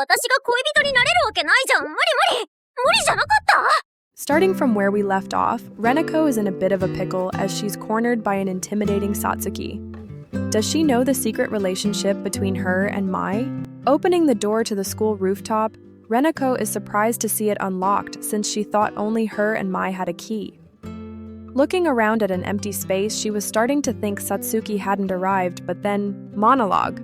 私が恋人になれるわけないじゃん。無理無理。無理じゃなかった。 Starting from where we left off, Renako is in a bit of a pickle as she's cornered by an intimidating Satsuki. Does she know the secret relationship between her and Mai? Opening the door to the school rooftop, Renako is surprised to see it unlocked since she thought only her and Mai had a key. Looking around at an empty space, she was starting to think Satsuki hadn't arrived, but then, monologue.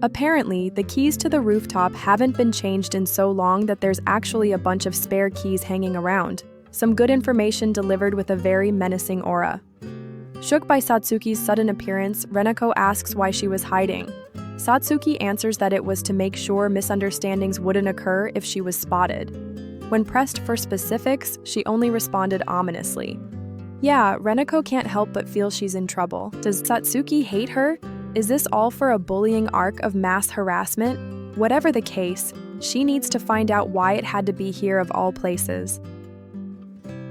Apparently, the keys to the rooftop haven't been changed in so long that there's actually a bunch of spare keys hanging around. Some good information delivered with a very menacing aura. Shook by Satsuki's sudden appearance, Renako asks why she was hiding. Satsuki answers that it was to make sure misunderstandings wouldn't occur if she was spotted. When pressed for specifics, she only responded ominously. Yeah, Renako can't help but feel she's in trouble. Does Satsuki hate her? Is this all for a bullying arc of mass harassment? Whatever the case, she needs to find out why it had to be here of all places.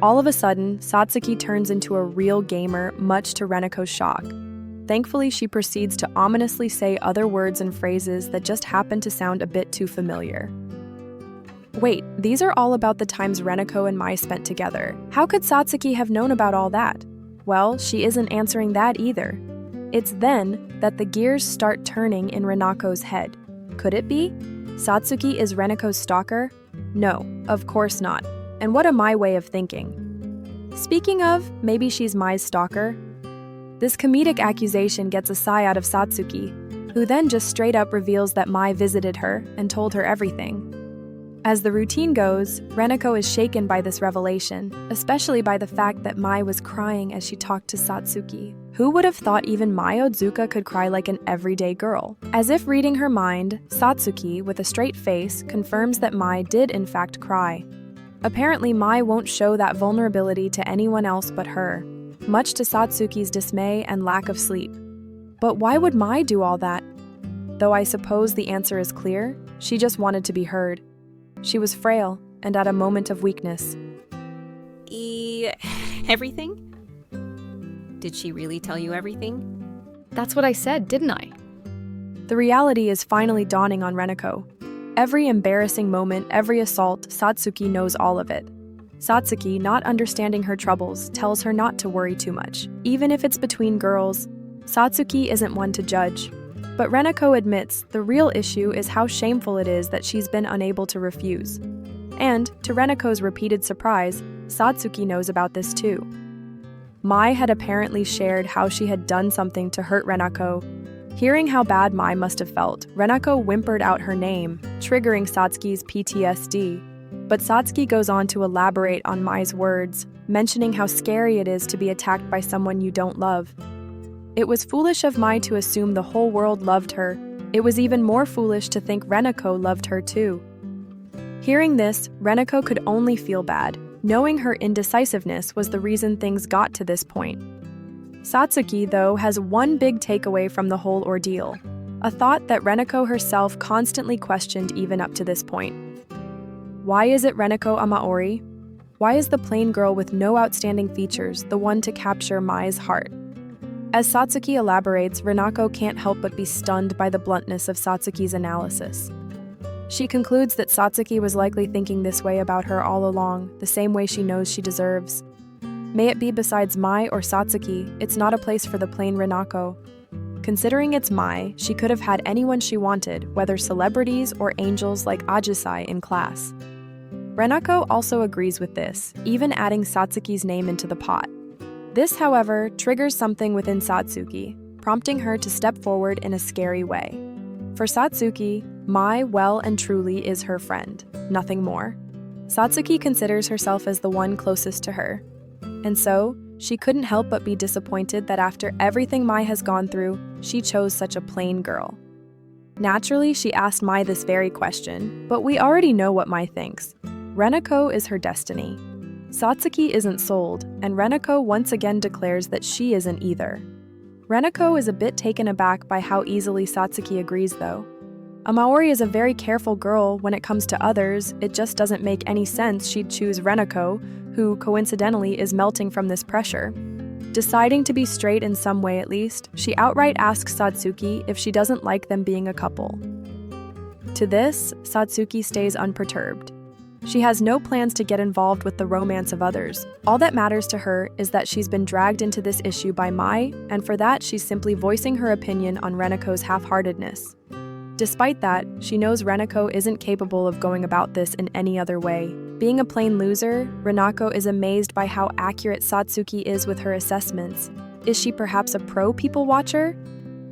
All of a sudden, Satsuki turns into a real gamer, much to Renako's shock. Thankfully, she proceeds to ominously say other words and phrases that just happen to sound a bit too familiar. Wait, these are all about the times Renako and Mai spent together. How could Satsuki have known about all that? Well, she isn't answering that either. It's then that the gears start turning in Renako's head. Could it be? Satsuki is Renako's stalker? No, of course not. And what a Mai way of thinking. Speaking of, maybe she's Mai's stalker? This comedic accusation gets a sigh out of Satsuki, who then just straight up reveals that Mai visited her and told her everything. As the routine goes, Renako is shaken by this revelation, especially by the fact that Mai was crying as she talked to Satsuki. Who would have thought even Mai Otsuka could cry like an everyday girl? As if reading her mind, Satsuki, with a straight face, confirms that Mai did in fact cry. Apparently, Mai won't show that vulnerability to anyone else but her, much to Satsuki's dismay and lack of sleep. But why would Mai do all that? Though I suppose the answer is clear, she just wanted to be heard. She was frail and at a moment of weakness. Everything? Did she really tell you everything? That's what I said, didn't I? The reality is finally dawning on Renako. Every embarrassing moment, every assault, Satsuki knows all of it. Satsuki, not understanding her troubles, tells her not to worry too much. Even if it's between girls, Satsuki isn't one to judge. But Renako admits the real issue is how shameful it is that she's been unable to refuse. And, to Renako's repeated surprise, Satsuki knows about this too. Mai had apparently shared how she had done something to hurt Renako. Hearing how bad Mai must have felt, Renako whimpered out her name, triggering Satsuki's PTSD. But Satsuki goes on to elaborate on Mai's words, mentioning how scary it is to be attacked by someone you don't love. It was foolish of Mai to assume the whole world loved her. It was even more foolish to think Renako loved her too. Hearing this, Renako could only feel bad, knowing her indecisiveness was the reason things got to this point. Satsuki, though, has one big takeaway from the whole ordeal, a thought that Renako herself constantly questioned even up to this point. Why is it Renako Amaori? Why is the plain girl with no outstanding features the one to capture Mai's heart? As Satsuki elaborates, Renako can't help but be stunned by the bluntness of Satsuki's analysis. She concludes that Satsuki was likely thinking this way about her all along, the same way she knows she deserves. May it be besides Mai or Satsuki, it's not a place for the plain Renako. Considering it's Mai, she could have had anyone she wanted, whether celebrities or angels like Ajisai in class. Renako also agrees with this, even adding Satsuki's name into the pot. This, however, triggers something within Satsuki, prompting her to step forward in a scary way. For Satsuki, Mai well and truly is her friend, nothing more. Satsuki considers herself as the one closest to her. And so, she couldn't help but be disappointed that after everything Mai has gone through, she chose such a plain girl. Naturally, she asked Mai this very question, but we already know what Mai thinks. Renako is her destiny. Satsuki isn't sold, and Renako once again declares that she isn't either. Renako is a bit taken aback by how easily Satsuki agrees, though. Amaori is a very careful girl when it comes to others. It just doesn't make any sense she'd choose Renako, who, coincidentally, is melting from this pressure. Deciding to be straight in some way at least, she outright asks Satsuki if she doesn't like them being a couple. To this, Satsuki stays unperturbed. She has no plans to get involved with the romance of others. All that matters to her is that she's been dragged into this issue by Mai, and for that she's simply voicing her opinion on Reneko's half-heartedness. Despite that, she knows Reneko isn't capable of going about this in any other way. Being a plain loser, Renako is amazed by how accurate Satsuki is with her assessments. Is she perhaps a pro people watcher?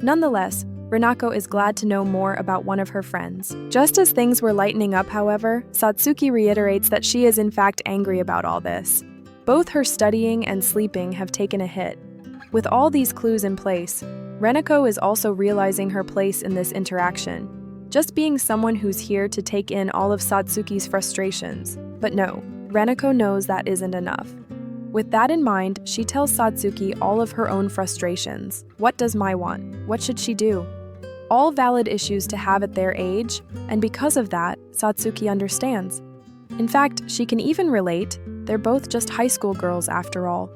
Nonetheless, Renako is glad to know more about one of her friends. Just as things were lightening up, however, Satsuki reiterates that she is in fact angry about all this. Both her studying and sleeping have taken a hit. With all these clues in place, Reneko is also realizing her place in this interaction, just being someone who's here to take in all of Satsuki's frustrations. But no, Reneko knows that isn't enough. With that in mind, she tells Satsuki all of her own frustrations. What does Mai want? What should she do? All valid issues to have at their age, and because of that, Satsuki understands. In fact, she can even relate. They're both just high school girls after all.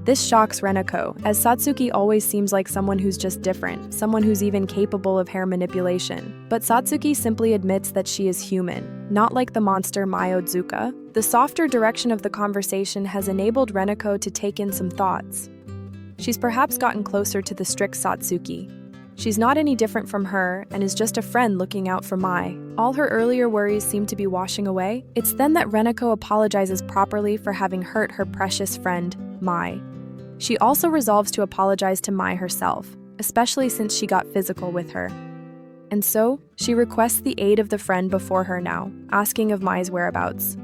This shocks Reneko, as Satsuki always seems like someone who's just different, someone who's even capable of hair manipulation. But Satsuki simply admits that she is human, not like the monster Mai Otsuka. The softer direction of the conversation has enabled Reneko to take in some thoughts. She's perhaps gotten closer to the strict Satsuki. She's not any different from her and is just a friend looking out for Mai. All her earlier worries seem to be washing away. It's then that Reneko apologizes properly for having hurt her precious friend, Mai. She also resolves to apologize to Mai herself, especially since she got physical with her. And so, she requests the aid of the friend before her now, asking of Mai's whereabouts.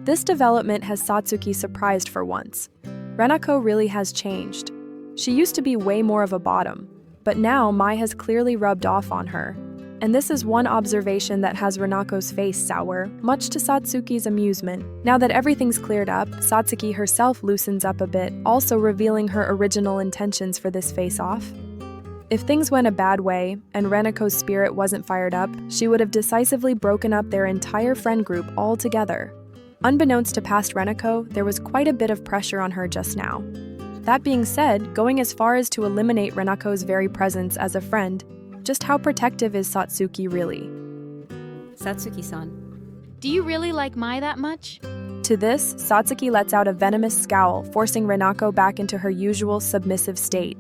This development has Satsuki surprised for once. Reneko really has changed. She used to be way more of a bottom, but now Mai has clearly rubbed off on her. And this is one observation that has Reneko's face sour, much to Satsuki's amusement. Now that everything's cleared up, Satsuki herself loosens up a bit, also revealing her original intentions for this face-off. If things went a bad way, and Reneko's spirit wasn't fired up, she would have decisively broken up their entire friend group altogether. Unbeknownst to past Reneko, there was quite a bit of pressure on her just now. That being said, going as far as to eliminate Reneko's very presence as a friend, just how protective is Satsuki really? Satsuki-san. Do you really like Mai that much? To this, Satsuki lets out a venomous scowl, forcing Reneko back into her usual submissive state.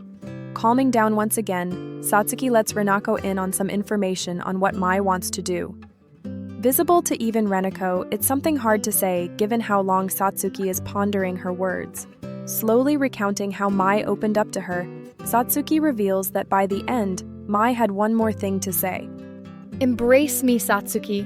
Calming down once again, Satsuki lets Reneko in on some information on what Mai wants to do. Visible to even Reneko, it's something hard to say given how long Satsuki is pondering her words. Slowly recounting how Mai opened up to her, Satsuki reveals that by the end, Mai had one more thing to say. Embrace me, Satsuki.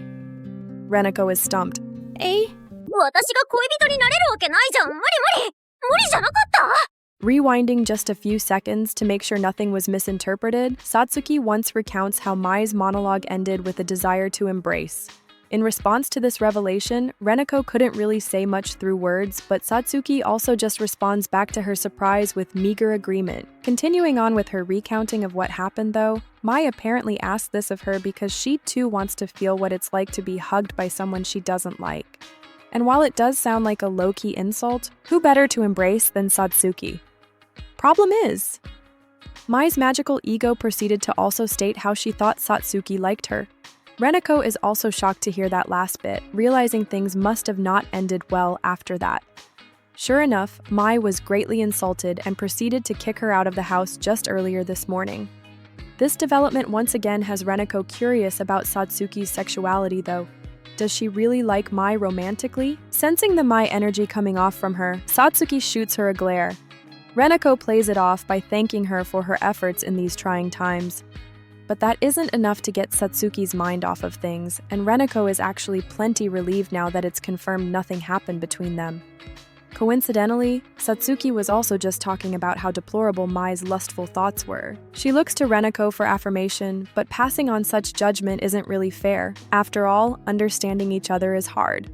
Reneko is stumped. 私が恋人になれるわけないじゃん。無理無理。無理じゃなかった。 Rewinding just a few seconds to make sure nothing was misinterpreted, Satsuki once recounts how Mai's monologue ended with a desire to embrace. In response to this revelation, Reneko couldn't really say much through words, but Satsuki also just responds back to her surprise with meager agreement. Continuing on with her recounting of what happened though, Mai apparently asked this of her because she too wants to feel what it's like to be hugged by someone she doesn't like. And while it does sound like a low-key insult, who better to embrace than Satsuki? Problem is, Mai's magical ego proceeded to also state how she thought Satsuki liked her. Reneko is also shocked to hear that last bit, realizing things must have not ended well after that. Sure enough, Mai was greatly insulted and proceeded to kick her out of the house just earlier this morning. This development once again has Reneko curious about Satsuki's sexuality though. Does she really like Mai romantically? Sensing the Mai energy coming off from her, Satsuki shoots her a glare. Reneko plays it off by thanking her for her efforts in these trying times. But that isn't enough to get Satsuki's mind off of things, and Reneko is actually plenty relieved now that it's confirmed nothing happened between them. Coincidentally, Satsuki was also just talking about how deplorable Mai's lustful thoughts were. She looks to Reneko for affirmation, but passing on such judgment isn't really fair. After all, understanding each other is hard.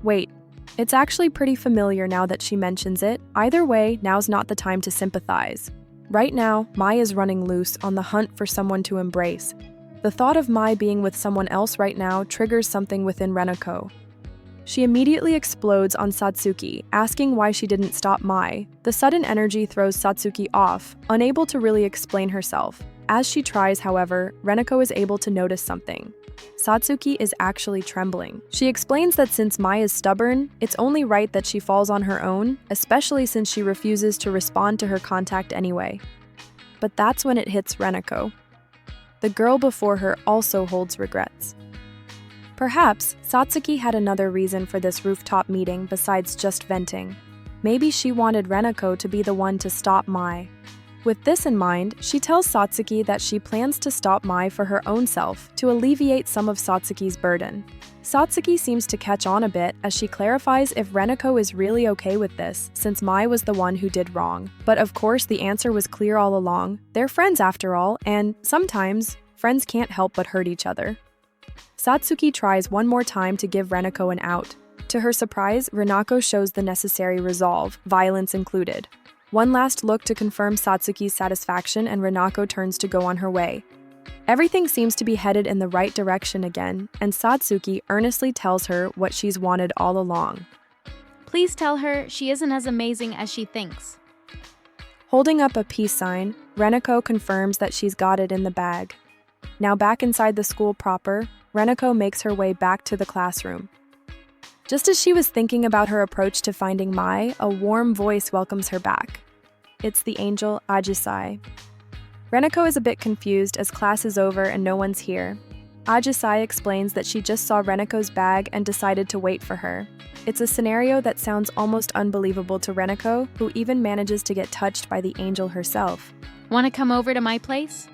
Wait, it's actually pretty familiar now that she mentions it. Either way, now's not the time to sympathize. Right now, Mai is running loose on the hunt for someone to embrace. The thought of Mai being with someone else right now triggers something within Reneko. She immediately explodes on Satsuki, asking why she didn't stop Mai. The sudden energy throws Satsuki off, unable to really explain herself. As she tries, however, Renako is able to notice something. Satsuki is actually trembling. She explains that since Mai is stubborn, it's only right that she falls on her own, especially since she refuses to respond to her contact anyway. But that's when it hits Renako. The girl before her also holds regrets. Perhaps Satsuki had another reason for this rooftop meeting besides just venting. Maybe she wanted Renako to be the one to stop Mai. With this in mind, she tells Satsuki that she plans to stop Mai for her own self to alleviate some of Satsuki's burden. Satsuki seems to catch on a bit as she clarifies if Renako is really okay with this, since Mai was the one who did wrong. But of course, the answer was clear all along. They're friends after all, and sometimes, friends can't help but hurt each other. Satsuki tries one more time to give Renako an out. To her surprise, Renako shows the necessary resolve, violence included. One last look to confirm Satsuki's satisfaction and Renako turns to go on her way. Everything seems to be headed in the right direction again, and Satsuki earnestly tells her what she's wanted all along. Please tell her she isn't as amazing as she thinks. Holding up a peace sign, Renako confirms that she's got it in the bag. Now back inside the school proper, Renako makes her way back to the classroom. Just as she was thinking about her approach to finding Mai, a warm voice welcomes her back. It's the angel Ajisai. Renako is a bit confused as class is over and no one's here. Ajisai explains that she just saw Renako's bag and decided to wait for her. It's a scenario that sounds almost unbelievable to Renako, who even manages to get touched by the angel herself. Want to come over to my place?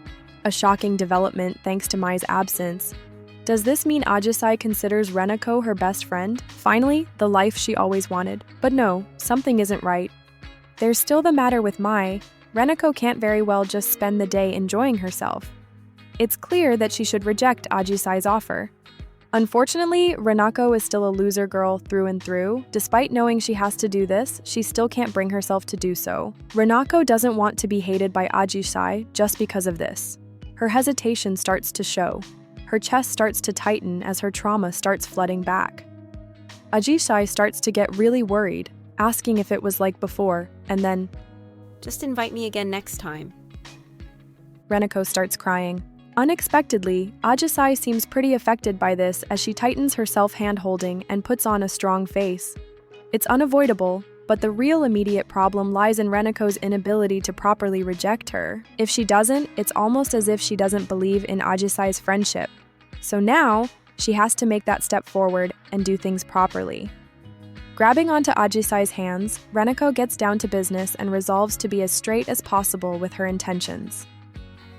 A shocking development thanks to Mai's absence. Does this mean Ajisai considers Renako her best friend? Finally, the life she always wanted. But no, something isn't right. There's still the matter with Mai. Renako can't very well just spend the day enjoying herself. It's clear that she should reject Ajisai's offer. Unfortunately, Renako is still a loser girl through and through. Despite knowing she has to do this, she still can't bring herself to do so. Renako doesn't want to be hated by Ajisai just because of this. Her hesitation starts to show. Her chest starts to tighten as her trauma starts flooding back. Ajisai starts to get really worried, asking if it was like before, and then, Just invite me again next time. Renako starts crying. Unexpectedly, Ajisai seems pretty affected by this as she tightens her self-hand-holding and puts on a strong face. It's unavoidable, but the real immediate problem lies in Renako's inability to properly reject her. If she doesn't, it's almost as if she doesn't believe in Ajisai's friendship. So now, she has to make that step forward and do things properly. Grabbing onto Ajisai's hands, Renako gets down to business and resolves to be as straight as possible with her intentions.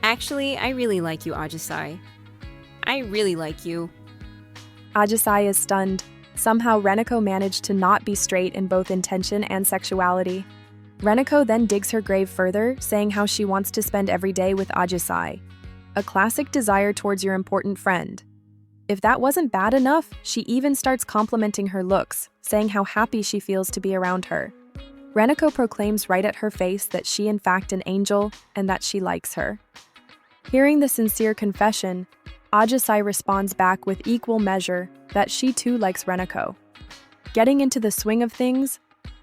Actually, I really like you, Ajisai. I really like you. Ajisai is stunned. Somehow Renako managed to not be straight in both intention and sexuality. Renako then digs her grave further, saying how she wants to spend every day with Ajisai. A classic desire towards your important friend. If that wasn't bad enough, she even starts complimenting her looks, saying how happy she feels to be around her. Renako proclaims right at her face that she in fact an angel and that she likes her. Hearing the sincere confession, Ajisai responds back with equal measure that she too likes Renako. Getting into the swing of things,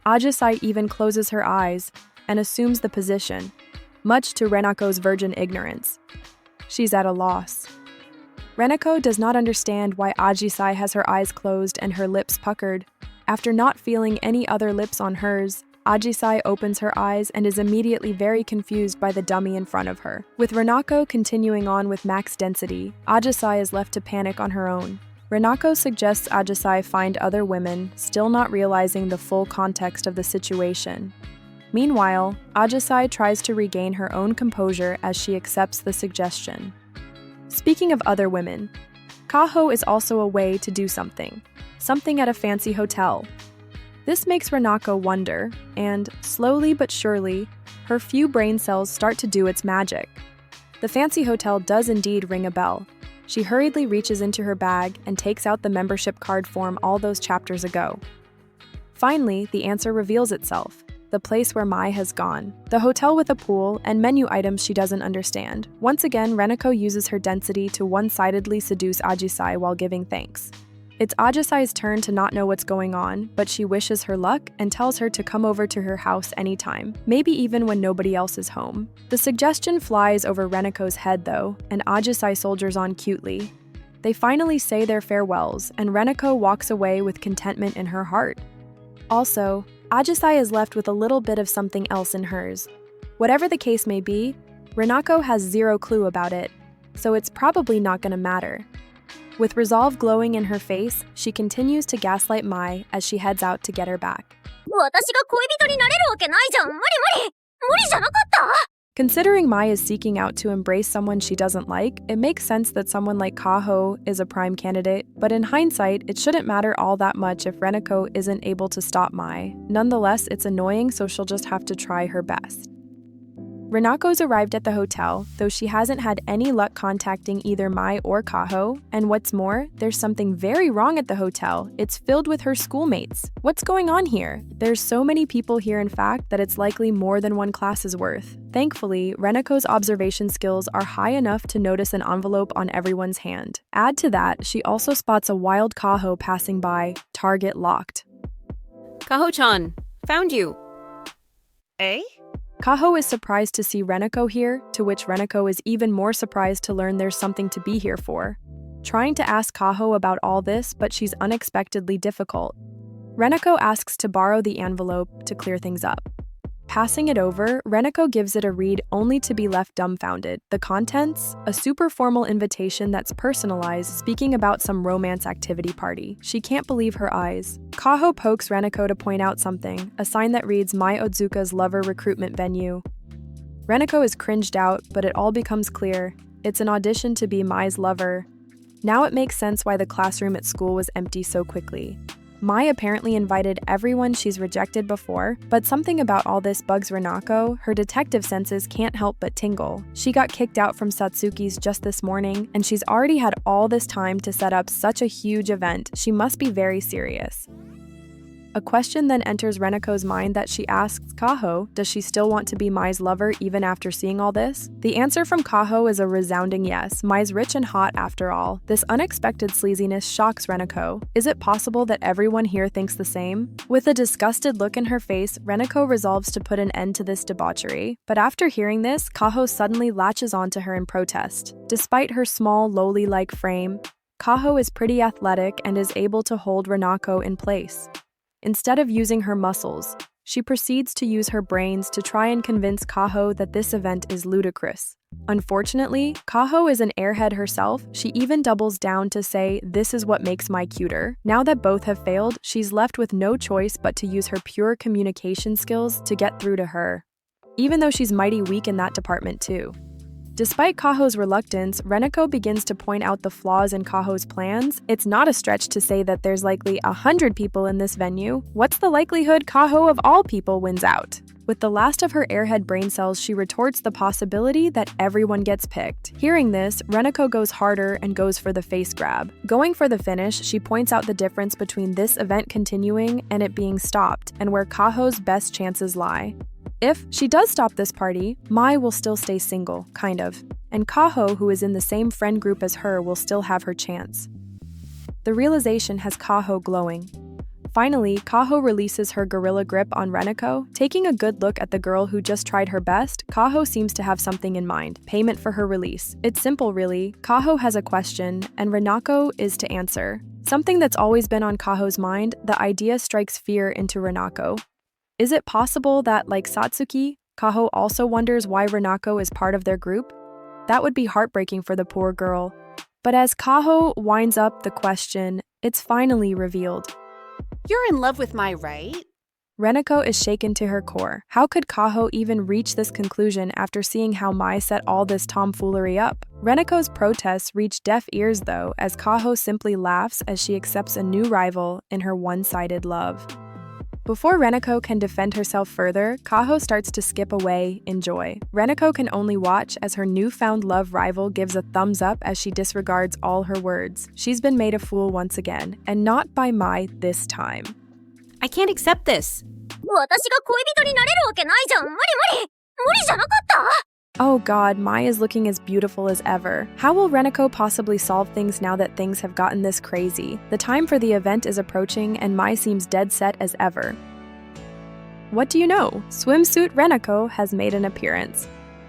Ajisai even closes her eyes and assumes the position, much to Renako's virgin ignorance. She's at a loss. Renako does not understand why Ajisai has her eyes closed and her lips puckered. After not feeling any other lips on hers, Ajisai opens her eyes and is immediately very confused by the dummy in front of her. With Renako continuing on with max density, Ajisai is left to panic on her own. Renako suggests Ajisai find other women, still not realizing the full context of the situation. Meanwhile, Ajisai tries to regain her own composure as she accepts the suggestion. Speaking of other women, Kaho is also a way to do something at a fancy hotel. This makes Renako wonder, and slowly but surely, her few brain cells start to do its magic. The fancy hotel does indeed ring a bell. She hurriedly reaches into her bag and takes out the membership card form all those chapters ago. Finally, the answer reveals itself. The place where Mai has gone. The hotel with a pool and menu items she doesn't understand. Once again, Renako uses her density to one-sidedly seduce Ajisai while giving thanks. It's Ajisai's turn to not know what's going on, but she wishes her luck and tells her to come over to her house anytime, maybe even when nobody else is home. The suggestion flies over Reneko's head though, and Ajisai soldiers on cutely. They finally say their farewells, and Reneko walks away with contentment in her heart. Also, Ajisai is left with a little bit of something else in hers. Whatever the case may be, Reneko has zero clue about it, so it's probably not gonna matter. With resolve glowing in her face, she continues to gaslight Mai as she heads out to get her back. 私が恋人になれるわけないじゃん。無理無理。無理じゃなかった。 Considering Mai is seeking out to embrace someone she doesn't like, it makes sense that someone like Kaho is a prime candidate, but in hindsight, it shouldn't matter all that much if Reneko isn't able to stop Mai. Nonetheless, it's annoying, so she'll just have to try her best. Renako's arrived at the hotel, though she hasn't had any luck contacting either Mai or Kaho, and what's more, there's something very wrong at the hotel. It's filled with her schoolmates. What's going on here? There's so many people here in fact that it's likely more than one class's worth. Thankfully, Reneko's observation skills are high enough to notice an envelope on everyone's hand. Add to that, she also spots a wild Kaho passing by, target locked. Kaho-chan, found you. Eh? Kaho is surprised to see Reneko here, to which Reneko is even more surprised to learn there's something to be here for. Trying to ask Kaho about all this, but she's unexpectedly difficult. Reneko asks to borrow the envelope to clear things up. Passing it over, Reneko gives it a read only to be left dumbfounded. The contents? A super formal invitation that's personalized, speaking about some romance activity party. She can't believe her eyes. Kaho pokes Reneko to point out something, a sign that reads Mai Otsuka's lover recruitment venue. Reneko is cringed out, but it all becomes clear. It's an audition to be Mai's lover. Now it makes sense why the classroom at school was empty so quickly. Mai apparently invited everyone she's rejected before, but something about all this bugs Renako. Her detective senses can't help but tingle. She got kicked out from Satsuki's just this morning, and she's already had all this time to set up such a huge event. She must be very serious. A question then enters Reneko's mind that she asks Kaho, does she still want to be Mai's lover even after seeing all this? The answer from Kaho is a resounding yes. Mai's rich and hot after all. This unexpected sleaziness shocks Reneko. Is it possible that everyone here thinks the same? With a disgusted look in her face, Reneko resolves to put an end to this debauchery. But after hearing this, Kaho suddenly latches onto her in protest. Despite her small, lowly-like frame, Kaho is pretty athletic and is able to hold Renako in place. Instead of using her muscles, she proceeds to use her brains to try and convince Kaho that this event is ludicrous. Unfortunately, Kaho is an airhead herself. She even doubles down to say, this is what makes Mai cuter. Now that both have failed, she's left with no choice but to use her pure communication skills to get through to her. Even though she's mighty weak in that department too. Despite Kaho's reluctance, Reneko begins to point out the flaws in Kaho's plans. It's not a stretch to say that there's likely 100 people in this venue. What's the likelihood Kaho of all people wins out? With the last of her airhead brain cells, she retorts the possibility that everyone gets picked. Hearing this, Reneko goes harder and goes for the face grab. Going for the finish, she points out the difference between this event continuing and it being stopped, and where Kaho's best chances lie. If she does stop this party, Mai will still stay single, kind of. And Kaho, who is in the same friend group as her, will still have her chance. The realization has Kaho glowing. Finally, Kaho releases her gorilla grip on Reneko. Taking a good look at the girl who just tried her best, Kaho seems to have something in mind. Payment for her release. It's simple really. Kaho has a question, and Reneko is to answer. Something that's always been on Kaho's mind, the idea strikes fear into Reneko. Is it possible that, like Satsuki, Kaho also wonders why Reneko is part of their group? That would be heartbreaking for the poor girl. But as Kaho winds up the question, it's finally revealed. You're in love with Mai, right? Reneko is shaken to her core. How could Kaho even reach this conclusion after seeing how Mai set all this tomfoolery up? Reneko's protests reach deaf ears though, as Kaho simply laughs as she accepts a new rival in her one-sided love. Before Reneko can defend herself further, Kaho starts to skip away in joy. Reneko can only watch as her newfound love rival gives a thumbs up as she disregards all her words. She's been made a fool once again, and not by Mai this time. I can't accept this. 私が恋人になれるわけないじゃん。無理無理。無理じゃなかった。Oh god, Mai is looking as beautiful as ever. How will Renako possibly solve things now that things have gotten this crazy? The time for the event is approaching and Mai seems dead set as ever. What do you know? Swimsuit Renako has made an appearance.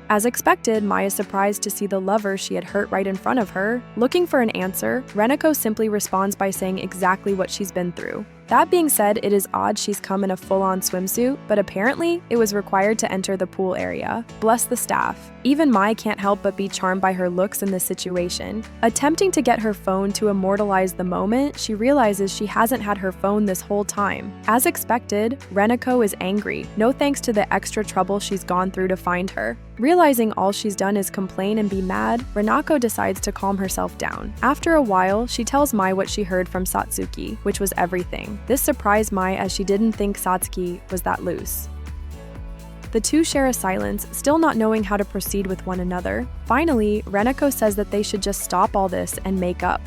As expected, Mai is surprised to see the lover she had hurt right in front of her. Looking for an answer, Renako simply responds by saying exactly what she's been through. That being said, it is odd she's come in a full-on swimsuit, but apparently, it was required to enter the pool area. Bless the staff. Even Mai can't help but be charmed by her looks in this situation. Attempting to get her phone to immortalize the moment, she realizes she hasn't had her phone this whole time. As expected, Renako is angry, no thanks to the extra trouble she's gone through to find her. Realizing all she's done is complain and be mad, Renako decides to calm herself down. After a while, she tells Mai what she heard from Satsuki, which was everything. This surprised Mai as she didn't think Satsuki was that loose. The two share a silence, still not knowing how to proceed with one another. Finally, Renako says that they should just stop all this and make up.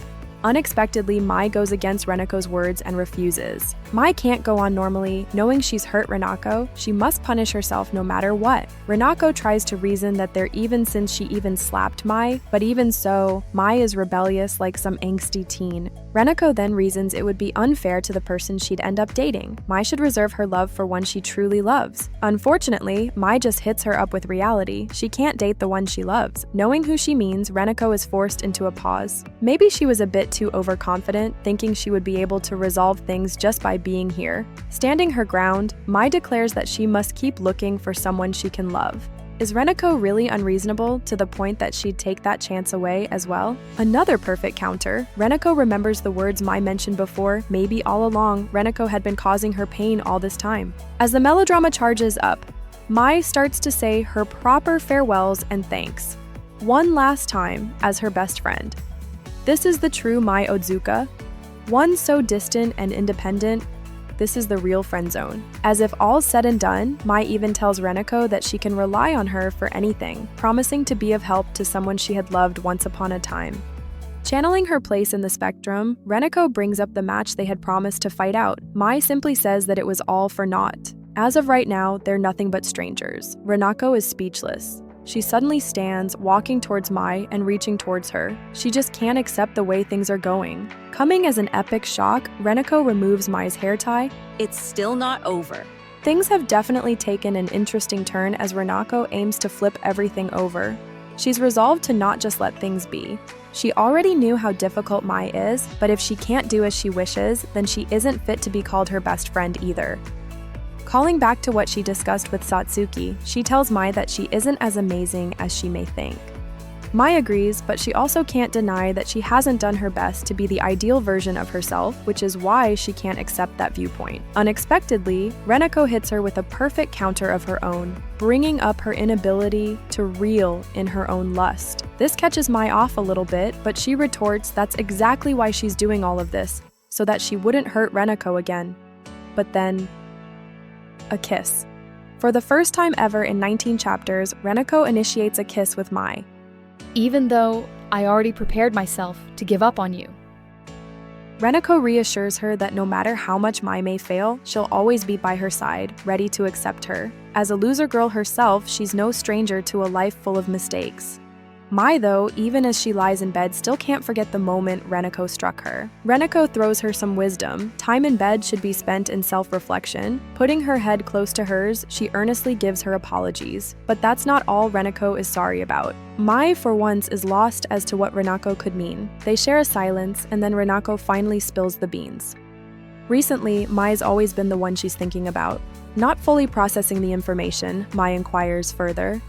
Unexpectedly, Mai goes against Renako's words and refuses. Mai can't go on normally. Knowing she's hurt Renako, she must punish herself no matter what. Renako tries to reason that they're even since she even slapped Mai, but even so, Mai is rebellious like some angsty teen. Renako then reasons it would be unfair to the person she'd end up dating. Mai should reserve her love for one she truly loves. Unfortunately, Mai just hits her up with reality. She can't date the one she loves. Knowing who she means, Renako is forced into a pause. Maybe she was a bit too overconfident, thinking she would be able to resolve things just by being here. Standing her ground, Mai declares that she must keep looking for someone she can love. Is Renako really unreasonable to the point that she'd take that chance away as well? Another perfect counter. Renako remembers the words Mai mentioned before. Maybe all along, Renako had been causing her pain all this time. As the melodrama charges up, Mai starts to say her proper farewells and thanks. One last time as her best friend. This is the true Mai Otsuka. One so distant and independent. This is the real friend zone. As if all's said and done, Mai even tells Renako that she can rely on her for anything, promising to be of help to someone she had loved once upon a time. Channeling her place in the spectrum, Renako brings up the match they had promised to fight out. Mai simply says that it was all for naught. As of right now, they're nothing but strangers. Renako is speechless. She suddenly stands, walking towards Mai and reaching towards her. She just can't accept the way things are going. Coming as an epic shock, Renako removes Mai's hair tie. It's still not over. Things have definitely taken an interesting turn as Renako aims to flip everything over. She's resolved to not just let things be. She already knew how difficult Mai is, but if she can't do as she wishes, then she isn't fit to be called her best friend either. Calling back to what she discussed with Satsuki, she tells Mai that she isn't as amazing as she may think. Mai agrees, but she also can't deny that she hasn't done her best to be the ideal version of herself, which is why she can't accept that viewpoint. Unexpectedly, Renako hits her with a perfect counter of her own, bringing up her inability to reel in her own lust. This catches Mai off a little bit, but she retorts that's exactly why she's doing all of this, so that she wouldn't hurt Renako again. But then, a kiss. For the first time ever in 19 chapters, Renako initiates a kiss with Mai. Even though I already prepared myself to give up on you. Renako reassures her that no matter how much Mai may fail, she'll always be by her side, ready to accept her. As a loser girl herself, she's no stranger to a life full of mistakes. Mai, though, even as she lies in bed, still can't forget the moment Renako struck her. Renako throws her some wisdom. Time in bed should be spent in self-reflection. Putting her head close to hers, she earnestly gives her apologies. But that's not all Renako is sorry about. Mai, for once, is lost as to what Renako could mean. They share a silence, and then Renako finally spills the beans. Recently, Mai's always been the one she's thinking about. Not fully processing the information, Mai inquires further.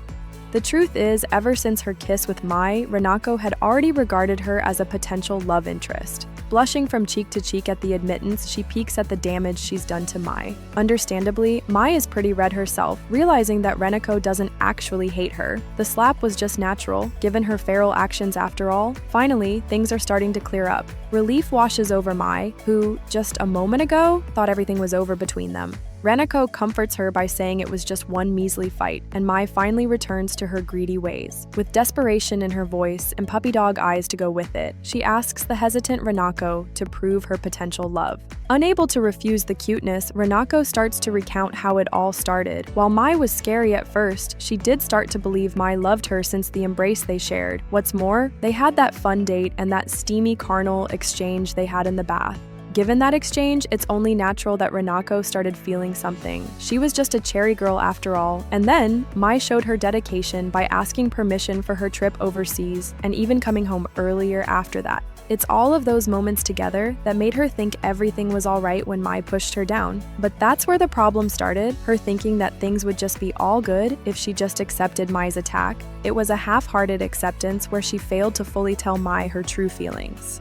The truth is, ever since her kiss with Mai, Renako had already regarded her as a potential love interest. Blushing from cheek to cheek at the admittance, she peeks at the damage she's done to Mai. Understandably, Mai is pretty red herself, realizing that Renako doesn't actually hate her. The slap was just natural, given her feral actions after all. Finally, things are starting to clear up. Relief washes over Mai, who, just a moment ago, thought everything was over between them. Renako comforts her by saying it was just one measly fight, and Mai finally returns to her greedy ways. With desperation in her voice and puppy dog eyes to go with it, she asks the hesitant Renako to prove her potential love. Unable to refuse the cuteness, Renako starts to recount how it all started. While Mai was scary at first, she did start to believe Mai loved her since the embrace they shared. What's more, they had that fun date and that steamy carnal exchange they had in the bath. Given that exchange, it's only natural that Renako started feeling something. She was just a cherry girl after all. And then, Mai showed her dedication by asking permission for her trip overseas and even coming home earlier after that. It's all of those moments together that made her think everything was alright when Mai pushed her down. But that's where the problem started, her thinking that things would just be all good if she just accepted Mai's attack. It was a half-hearted acceptance where she failed to fully tell Mai her true feelings.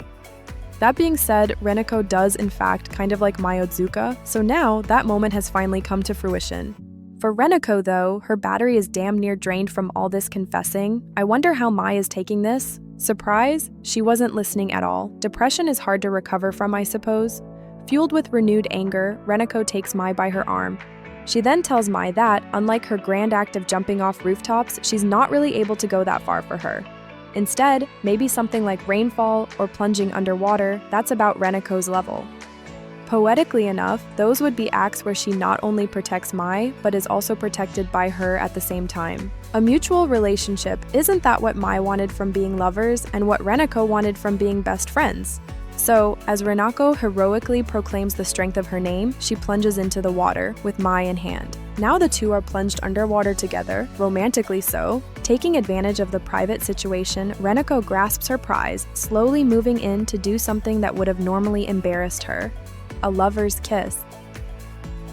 That being said, Renako does in fact kind of like Mai Otsuka, so now that moment has finally come to fruition. For Renako though, her battery is damn near drained from all this confessing. I wonder how Mai is taking this. Surprise? She wasn't listening at all. Depression is hard to recover from, I suppose. Fueled with renewed anger, Renako takes Mai by her arm. She then tells Mai that, unlike her grand act of jumping off rooftops, she's not really able to go that far for her. Instead, maybe something like rainfall or plunging underwater, that's about Renako's level. Poetically enough, those would be acts where she not only protects Mai, but is also protected by her at the same time. A mutual relationship, isn't that what Mai wanted from being lovers and what Renako wanted from being best friends? So, as Renako heroically proclaims the strength of her name, she plunges into the water, with Mai in hand. Now the two are plunged underwater together, romantically so. Taking advantage of the private situation, Renako grasps her prize, slowly moving in to do something that would have normally embarrassed her. A lover's kiss.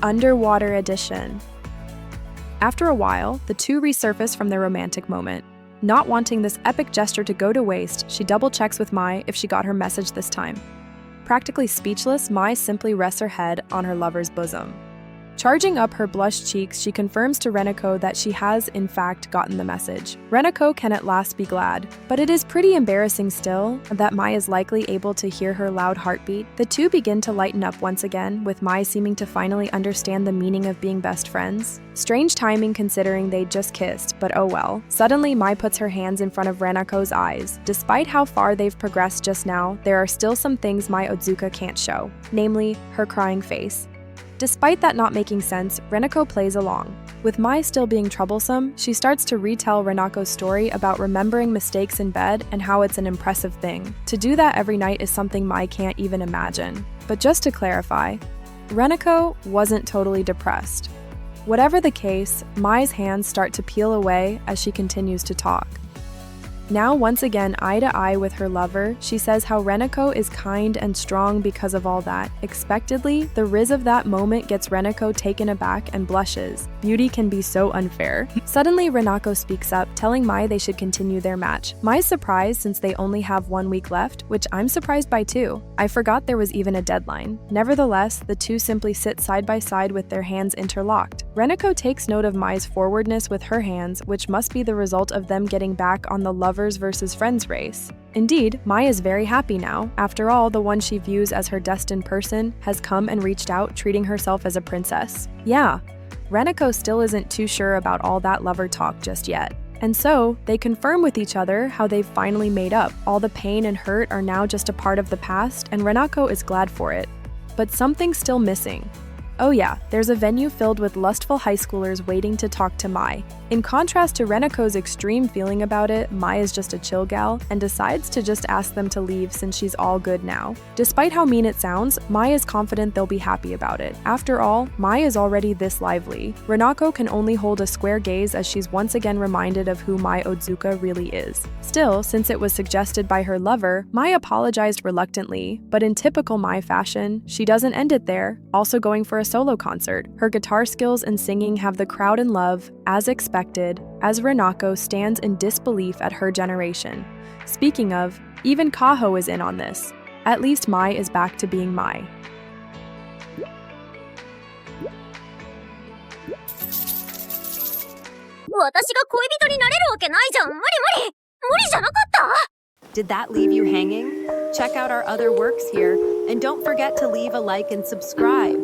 Underwater edition. After a while, the two resurface from their romantic moment. Not wanting this epic gesture to go to waste, she double-checks with Mai if she got her message this time. Practically speechless, Mai simply rests her head on her lover's bosom. Charging up her blushed cheeks, she confirms to Renako that she has, in fact, gotten the message. Renako can at last be glad, but it is pretty embarrassing still that Mai is likely able to hear her loud heartbeat. The two begin to lighten up once again, with Mai seeming to finally understand the meaning of being best friends. Strange timing considering they'd just kissed, but oh well. Suddenly, Mai puts her hands in front of Renako's eyes. Despite how far they've progressed just now, there are still some things Mai Otsuka can't show, namely, her crying face. Despite that not making sense, Renako plays along. With Mai still being troublesome, she starts to retell Renako's story about remembering mistakes in bed and how it's an impressive thing. To do that every night is something Mai can't even imagine. But just to clarify, Renako wasn't totally depressed. Whatever the case, Mai's hands start to peel away as she continues to talk. Now once again eye to eye with her lover, she says how Renako is kind and strong because of all that. Expectedly, the riz of that moment gets Renako taken aback and blushes. Beauty can be so unfair. Suddenly, Renako speaks up, telling Mai they should continue their match. Mai's surprised since they only have 1 week left, which I'm surprised by too. I forgot there was even a deadline. Nevertheless, the two simply sit side by side with their hands interlocked. Renako takes note of Mai's forwardness with her hands, which must be the result of them getting back on the lovers versus friends race. Indeed, Mai is very happy now. After all, the one she views as her destined person has come and reached out, treating herself as a princess. Yeah, Renako still isn't too sure about all that lover talk just yet. And so, they confirm with each other how they've finally made up. All the pain and hurt are now just a part of the past, and Renako is glad for it. But something's still missing. Oh yeah, there's a venue filled with lustful high schoolers waiting to talk to Mai. In contrast to Renako's extreme feeling about it, Mai is just a chill gal and decides to just ask them to leave since she's all good now. Despite how mean it sounds, Mai is confident they'll be happy about it. After all, Mai is already this lively. Renako can only hold a square gaze as she's once again reminded of who Mai Otsuka really is. Still, since it was suggested by her lover, Mai apologized reluctantly, but in typical Mai fashion, she doesn't end it there, also going for a solo concert. Her guitar skills and singing have the crowd in love, as expected, as Renako stands in disbelief at her generation. Speaking of, even Kaho is in on this. At least Mai is back to being Mai. Did that leave you hanging? Check out our other works here, and don't forget to leave a like and subscribe.